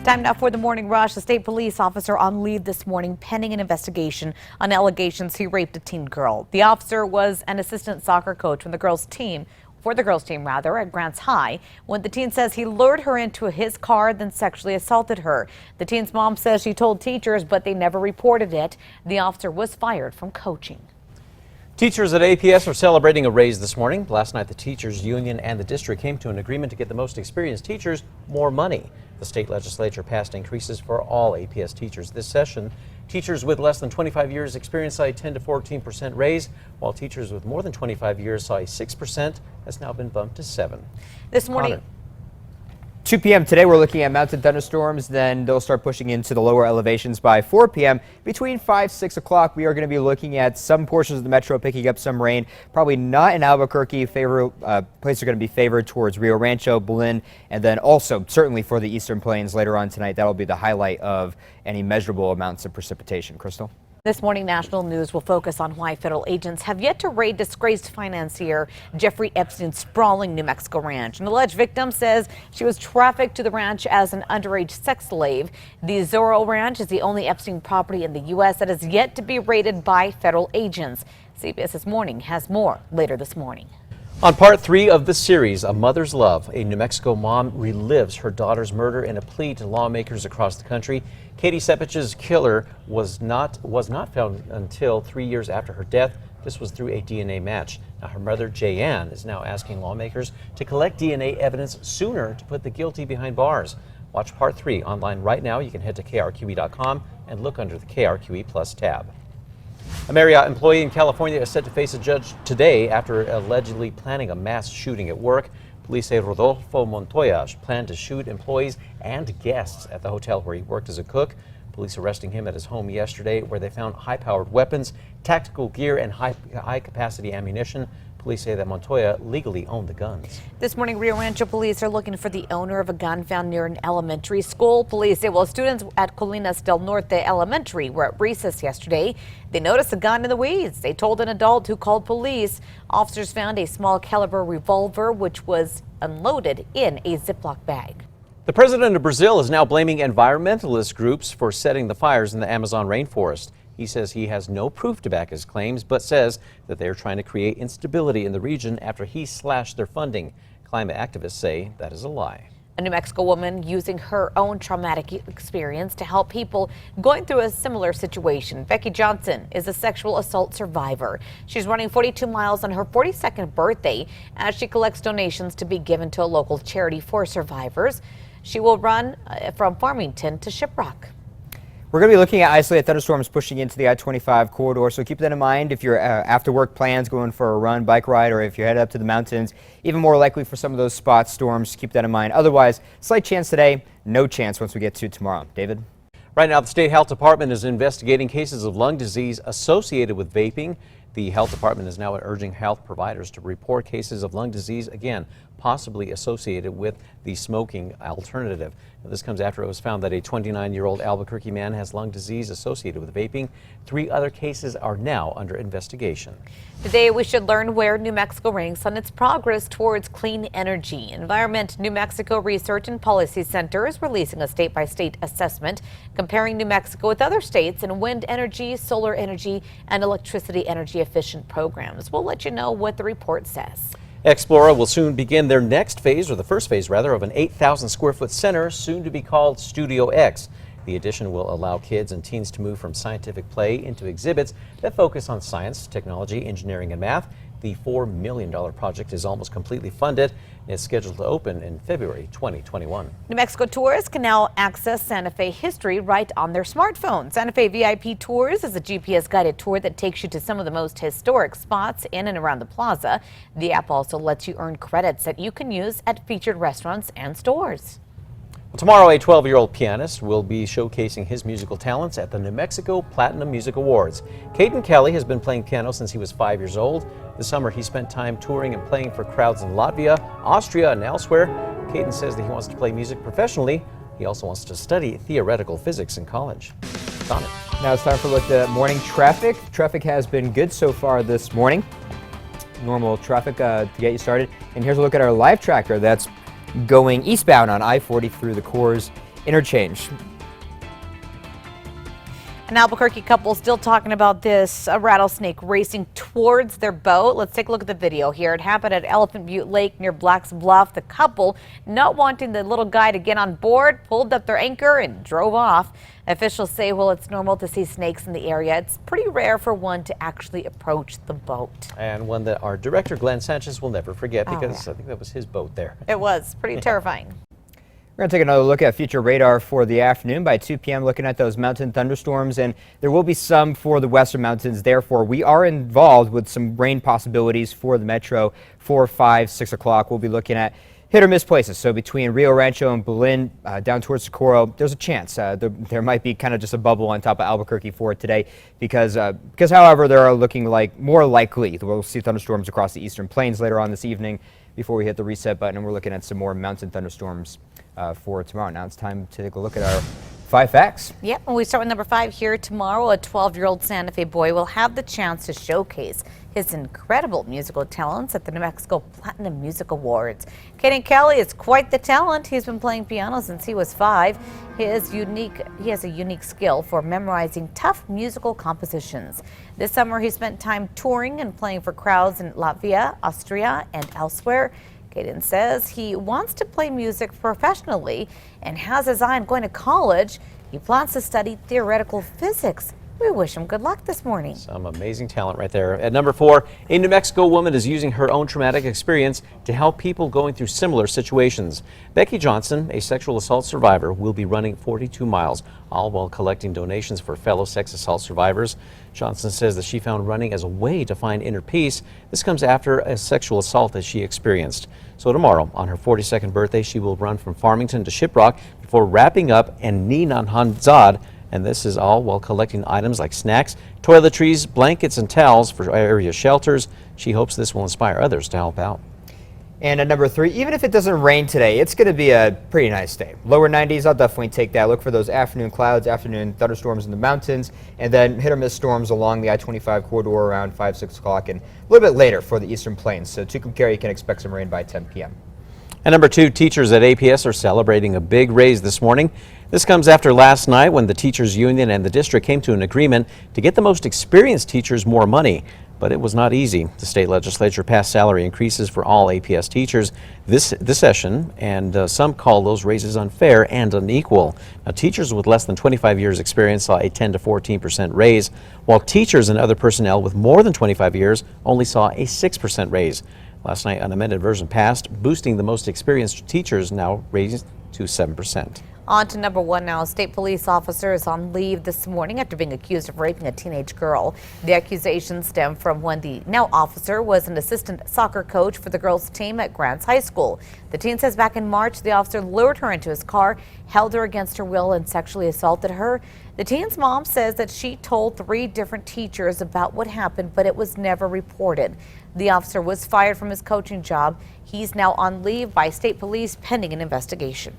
Time now for the morning rush. A state police officer on leave this morning pending an investigation on allegations he raped a teen girl. The officer was an assistant soccer coach for the girls' team at Grants High when the teen says he lured her into his car, then sexually assaulted her. The teen's mom says she told teachers, but they never reported it. The officer was fired from coaching. Teachers at APS are celebrating a raise this morning. Last night, the teachers union and the district came to an agreement to get the most experienced teachers more money. The state legislature passed increases for all APS teachers this session. Teachers with less than 25 years experience saw a 10 to 14% raise, while teachers with more than 25 years saw a 6%. Has now been bumped to 7%. This morning, 2 p.m. today, we're looking at mountain thunderstorms. Then they'll start pushing into the lower elevations by 4 p.m. Between 6 o'clock, we are going to be looking at some portions of the metro picking up some rain. Probably not in Albuquerque. Places are going to be favored towards Rio Rancho, Belen, and then also certainly for the eastern plains later on tonight. That'll be the highlight of any measurable amounts of precipitation. Crystal? This morning, national news will focus on why federal agents have yet to raid disgraced financier Jeffrey Epstein's sprawling New Mexico ranch. An alleged victim says she was trafficked to the ranch as an underage sex slave. The Zorro Ranch is the only Epstein property in the U.S. that is yet to be raided by federal agents. CBS This Morning has more later this morning. On part 3 of the series, A Mother's Love, a New Mexico mom relives her daughter's murder in a plea to lawmakers across the country. Katie Sepich's killer was not found until 3 years after her death. This was through a DNA match. Now, her mother, Jayanne, is now asking lawmakers to collect DNA evidence sooner to put the guilty behind bars. Watch part 3 online right now. You can head to KRQE.com and look under the KRQE Plus tab. A Marriott employee in California is set to face a judge today after allegedly planning a mass shooting at work. Police say Rodolfo Montoya planned to shoot employees and guests at the hotel where he worked as a cook. Police arresting him at his home yesterday, where they found high-powered weapons, tactical gear, and high-capacity ammunition. Police say that Montoya legally owned the guns. This morning, Rio Rancho police are looking for the owner of a gun found near an elementary school. Police say while students at Colinas del Norte Elementary were at recess yesterday, they noticed a gun in the weeds. They told an adult who called police. Officers found a small caliber revolver, which was unloaded in a Ziploc bag. The president of Brazil is now blaming environmentalist groups for setting the fires in the Amazon rainforest. He says he has no proof to back his claims, but says that they are trying to create instability in the region after he slashed their funding. Climate activists say that is a lie. A New Mexico woman using her own traumatic experience to help people going through a similar situation. Becky Johnson is a sexual assault survivor. She's running 42 miles on her 42nd birthday as she collects donations to be given to a local charity for survivors. She will run from Farmington to Shiprock. We're going to be looking at isolated thunderstorms pushing into the I-25 corridor, so keep that in mind if you're after-work plans, going for a run, bike ride, or if you're headed up to the mountains. Even more likely for some of those spot storms, keep that in mind. Otherwise, slight chance today, no chance once we get to tomorrow. David? Right now, the State Health Department is investigating cases of lung disease associated with vaping. The health department is now urging health providers to report cases of lung disease, again, possibly associated with the smoking alternative. Now, this comes after it was found that a 29-year-old Albuquerque man has lung disease associated with vaping. 3 other cases are now under investigation. Today, we should learn where New Mexico ranks on its progress towards clean energy. Environment New Mexico Research and Policy Center is releasing a state-by-state assessment comparing New Mexico with other states in wind energy, solar energy, and electricity energy efficient programs. We'll let you know what the report says. Explora will soon begin their next phase, or the first phase rather, of an 8,000 square foot center soon to be called Studio X. The addition will allow kids and teens to move from scientific play into exhibits that focus on science, technology, engineering, and math. The $4 million project is almost completely funded and is scheduled to open in February 2021. New Mexico tourists can now access Santa Fe history right on their smartphone. Santa Fe VIP Tours is a GPS-guided tour that takes you to some of the most historic spots in and around the plaza. The app also lets you earn credits that you can use at featured restaurants and stores. Well, tomorrow, a 12-year-old pianist will be showcasing his musical talents at the New Mexico Platinum Music Awards. Caden Kelly has been playing piano since he was 5 years old. This summer, he spent time touring and playing for crowds in Latvia, Austria, and elsewhere. Caden says that he wants to play music professionally. He also wants to study theoretical physics in college. Donna. Now it's time for a look at morning traffic. Traffic has been good so far this morning. Normal traffic to get you started. And here's a look at our live tracker that's going eastbound on I-40 through the Coors interchange. An Albuquerque couple still talking about this, a rattlesnake racing towards their boat. Let's take a look at the video here. It happened at Elephant Butte Lake near Black's Bluff. The couple, not wanting the little guy to get on board, pulled up their anchor and drove off. Officials say, well, it's normal to see snakes in the area. It's pretty rare for one to actually approach the boat. And one that our director, Glenn Sanchez, will never forget because yeah. I think that was his boat there. It was pretty terrifying. We're going to take another look at future radar for the afternoon by 2 p.m. looking at those mountain thunderstorms, and there will be some for the western mountains. Therefore, we are involved with some rain possibilities for the metro 4, 5, 6 o'clock. We'll be looking at hit or miss places. So between Rio Rancho and Belen down towards Socorro, there's a chance there might be kind of just a bubble on top of Albuquerque for today because however, there are looking like more likely we'll see thunderstorms across the eastern plains later on this evening before we hit the reset button, and we're looking at some more mountain thunderstorms for tomorrow. Now it's time to take a look at our 5 facts. Yep, and we start with number 5 here. Tomorrow, a 12-year-old Santa Fe boy will have the chance to showcase his incredible musical talents at the New Mexico Platinum Music Awards. Caden Kelly is quite the talent. He's been playing piano since he was 5. He has a unique skill for memorizing tough musical compositions. This summer, he spent time touring and playing for crowds in Latvia, Austria, and elsewhere. Caden says he wants to play music professionally and has his eye on going to college. He plans to study theoretical physics. We wish him good luck this morning. Some amazing talent right there. At number 4, a New Mexico woman is using her own traumatic experience to help people going through similar situations. Becky Johnson, a sexual assault survivor, will be running 42 miles, all while collecting donations for fellow sex assault survivors. Johnson says that she found running as a way to find inner peace. This comes after a sexual assault that she experienced. So tomorrow, on her 42nd birthday, she will run from Farmington to Shiprock before wrapping up in Ninanhanzad. And this is all while collecting items like snacks, toiletries, blankets, and towels for area shelters. She hopes this will inspire others to help out. And at number 3, even if it doesn't rain today, it's going to be a pretty nice day. Lower 90s, I'll definitely take that. Look for those afternoon clouds, afternoon thunderstorms in the mountains, and then hit or miss storms along the I-25 corridor around 5, 6 o'clock, and a little bit later for the eastern plains. So Tucumcari, you can expect some rain by 10 p.m. And number 2, teachers at APS are celebrating a big raise this morning. This comes after last night when the teachers union and the district came to an agreement to get the most experienced teachers more money. But it was not easy. The state legislature passed salary increases for all APS teachers this session, and some call those raises unfair and unequal. Now, teachers with less than 25 years experience saw a 10 to 14% raise, while teachers and other personnel with more than 25 years only saw a 6% raise. Last night, an amended version passed, boosting the most experienced teachers now raised to 7%. On to number 1 now. A state police officer is on leave this morning after being accused of raping a teenage girl. The accusations stem from when the now officer was an assistant soccer coach for the girls' team at Grants High School. The teen says back in March, the officer lured her into his car, held her against her will, and sexually assaulted her. The teen's mom says that she told 3 different teachers about what happened, but it was never reported. The officer was fired from his coaching job. He's now on leave by state police pending an investigation.